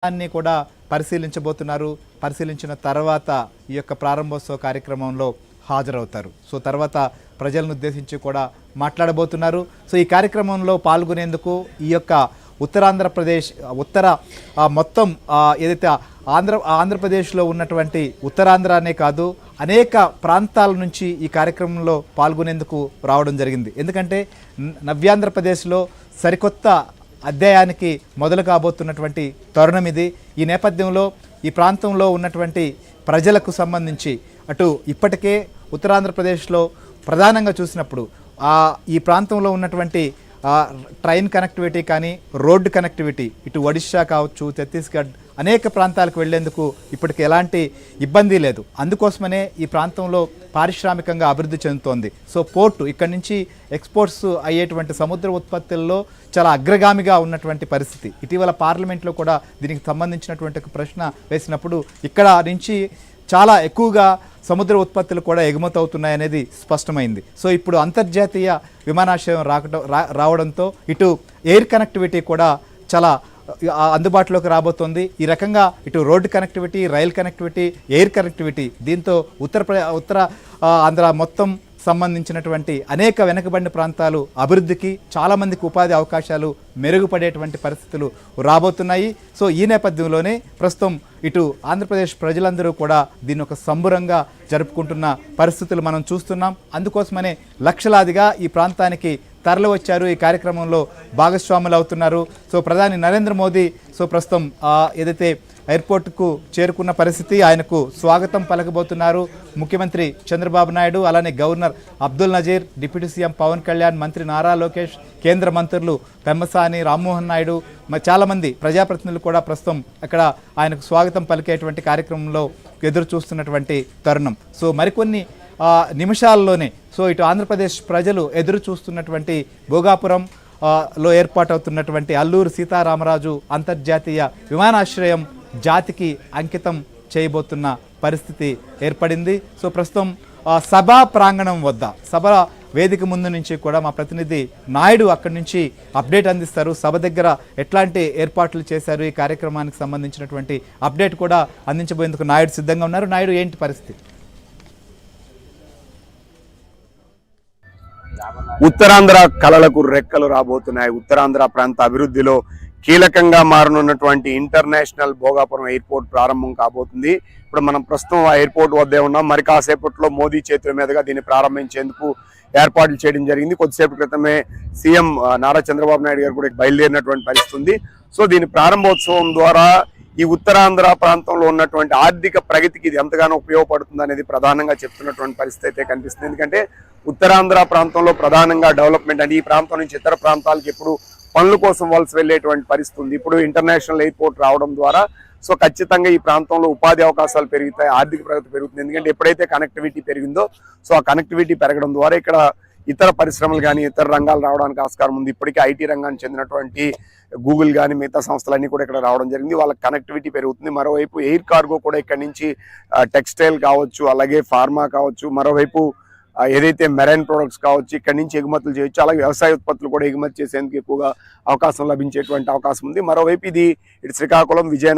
అన్ని కూడా పరిశీలించబోతున్నారు. పరిశీలించిన తర్వాత ఈ యొక్క ప్రారంభోత్సవ కార్యక్రమంలో హాజరవుతారు. సో తర్వాత ప్రజలను ఉద్దేశించి కూడా మాట్లాడబోతున్నారు. సో ఈ కార్యక్రమంలో పాల్గొనేందుకు ఈ యొక్క ఉత్తరాంధ్రప్రదేశ్ మొత్తం ఏదైతే ఆంధ్రప్రదేశ్లో ఉన్నటువంటి ఉత్తరాంధ్రనే కాదు అనేక ప్రాంతాల నుంచి ఈ కార్యక్రమంలో పాల్గొనేందుకు రావడం జరిగింది. ఎందుకంటే నవ్యాంధ్రప్రదేశ్లో సరికొత్త అధ్యాయానికి మొదలు కాబోతున్నటువంటి తరుణం ఇది. ఈ నేపథ్యంలో ఈ ప్రాంతంలో ఉన్నటువంటి ప్రజలకు సంబంధించి అటు ఇప్పటికే ఉత్తరాంధ్రప్రదేశ్లో ప్రధానంగా చూసినప్పుడు ఈ ప్రాంతంలో ఉన్నటువంటి ట్రైన్ కనెక్టివిటీ కానీ రోడ్డు కనెక్టివిటీ ఇటు ఒడిశా కావచ్చు, ఛత్తీస్గఢ్ అనేక ప్రాంతాలకు వెళ్లేందుకు ఇప్పటికి ఎలాంటి ఇబ్బంది లేదు. అందుకోసమనే ఈ ప్రాంతంలో పారిశ్రామికంగా అభివృద్ధి చెందుతోంది. సో పోర్టు ఇక్కడి నుంచి ఎక్స్పోర్ట్స్ అయ్యేటువంటి సముద్ర ఉత్పత్తుల్లో చాలా అగ్రగామిగా ఉన్నటువంటి పరిస్థితి. ఇటీవల పార్లమెంట్లో కూడా దీనికి సంబంధించినటువంటి ఒక ప్రశ్న వేసినప్పుడు ఇక్కడ నుంచి చాలా ఎక్కువగా సముద్ర ఉత్పత్తులు కూడా ఎగుమతి అవుతున్నాయనేది స్పష్టమైంది. సో ఇప్పుడు అంతర్జాతీయ విమానాశ్రయం రావడంతో ఇటు ఎయిర్ కనెక్టివిటీ కూడా చాలా అందుబాటులోకి రాబోతోంది. ఈ రకంగా ఇటు road connectivity, rail connectivity, air connectivity దీంతో ఉత్తర ఆంధ్ర మొత్తం సంబంధించినటువంటి అనేక వెనుకబడిన ప్రాంతాలు అభివృద్ధికి, చాలామందికి ఉపాధి అవకాశాలు మెరుగుపడేటువంటి పరిస్థితులు రాబోతున్నాయి. సో ఈ నేపథ్యంలోనే ప్రస్తుతం ఇటు ఆంధ్రప్రదేశ్ ప్రజలందరూ కూడా దీన్ని ఒక సంబురంగా జరుపుకుంటున్న పరిస్థితులు మనం చూస్తున్నాం. అందుకోసమనే లక్షలాదిగా ఈ ప్రాంతానికి తరలి వచ్చారు, ఈ కార్యక్రమంలో భాగస్వాములు అవుతున్నారు. సో ప్రధాని నరేంద్ర మోదీ ప్రస్తుతం ఏదైతే ఎయిర్పోర్టుకు చేరుకున్న పరిస్థితి, ఆయనకు స్వాగతం పలకబోతున్నారు ముఖ్యమంత్రి చంద్రబాబు నాయుడు, అలానే governor Abdul Nazeer, deputy CM Pawan Kalyan, మంత్రి నారా లోకేష్, కేంద్ర మంత్రులు పెమ్మసాని, రామ్మోహన్ నాయుడు, చాలామంది ప్రజాప్రతినిధులు కూడా ప్రస్తుతం అక్కడ ఆయనకు స్వాగతం పలికేటువంటి కార్యక్రమంలో ఎదురు చూస్తున్నటువంటి తరుణం. సో మరికొన్ని నిమిషాల్లోనే ఇటు ఆంధ్రప్రదేశ్ ప్రజలు ఎదురు చూస్తున్నటువంటి భోగాపురం లో ఏర్పాటవుతున్నటువంటి అల్లూరు సీతారామరాజు అంతర్జాతీయ విమానాశ్రయం జాతికి అంకితం చేయబోతున్న పరిస్థితి ఏర్పడింది. సో ప్రస్తుతం సభా ప్రాంగణం వద్ద, సభ వేదిక ముందు నుంచి కూడా మా ప్రతినిధి నాయుడు అక్కడి నుంచి అప్డేట్ అందిస్తారు. సభ దగ్గర ఎట్లాంటి ఏర్పాట్లు చేశారు, ఈ కార్యక్రమానికి సంబంధించినటువంటి అప్డేట్ కూడా అందించబోయేందుకు నాయుడు సిద్ధంగా ఉన్నారు. నాయుడు, ఏంటి పరిస్థితి? ఉత్తరాంధ్ర కళలకు రెక్కలు రాబోతున్నాయి. ఉత్తరాంధ్ర ప్రాంత అభివృద్ధిలో కీలకంగా మారనున్నటువంటి ఇంటర్నేషనల్ భోగాపురం ఎయిర్పోర్ట్ ప్రారంభం కాబోతుంది. ఇప్పుడు మనం ప్రస్తుతం ఆ ఎయిర్పోర్ట్ వద్దే ఉన్నాం. మరి కాసేపట్లో మోదీ చేతుల మీదుగా దీన్ని ప్రారంభించేందుకు ఏర్పాట్లు చేయడం జరిగింది. కొద్దిసేపు క్రితమే సీఎం నారా చంద్రబాబు నాయుడు గారు కూడా బయలుదేరినటువంటి పరిస్థితి ఉంది. సో దీని ప్రారంభోత్సవం ద్వారా ఈ ఉత్తరాంధ్ర ప్రాంతంలో ఉన్నటువంటి ఆర్థిక ప్రగతికి ఇది ఎంతగానో ఉపయోగపడుతుంది అనేది ప్రధానంగా చెప్తున్నటువంటి పరిస్థితి అయితే కనిపిస్తుంది. ఎందుకంటే ఉత్తరాంధ్ర ప్రాంతంలో ప్రధానంగా డెవలప్మెంట్ అంటే ఈ ప్రాంతం నుంచి ఇతర ప్రాంతాలకు ఎప్పుడు పనుల కోసం వలస వెళ్ళేటువంటి పరిస్థితి ఉంది. ఇప్పుడు ఇంటర్నేషనల్ ఎయిర్పోర్ట్ రావడం ద్వారా సో ఖచ్చితంగా ఈ ప్రాంతంలో ఉపాధి అవకాశాలు పెరుగుతాయి, ఆర్థిక ప్రగతి పెరుగుతుంది. ఎందుకంటే ఎప్పుడైతే కనెక్టివిటీ పెరిగిందో సో ఆ కనెక్టివిటీ పెరగడం ద్వారా ఇక్కడ ఇతర పరిశ్రమలు కానీ ఇతర రంగాలు రావడానికి ఆస్కారం ఉంది. ఇప్పటికే ఐటీ రంగానికి చెందినటువంటి గూగుల్ కానీ మిగతా సంస్థలన్నీ కూడా ఇక్కడ రావడం జరిగింది. వాళ్ళకి కనెక్టివిటీ పెరుగుతుంది. మరోవైపు ఎయిర్ కార్గో కూడా ఇక్కడ నుంచి టెక్స్టైల్ కావచ్చు, అలాగే ఫార్మా కావచ్చు, మరోవైపు ఏదైతే మెరైన్ ప్రొడక్ట్స్ కావచ్చు ఇక్కడ నుంచి ఎగుమతులు చేయొచ్చు. అలాగే వ్యవసాయ ఉత్పత్తులు కూడా ఎగుమతి చేసేందుకు ఎక్కువగా అవకాశం లభించేటువంటి అవకాశం ఉంది. మరోవైపు ఇది ఇటు శ్రీకాకుళం, విజయనగరం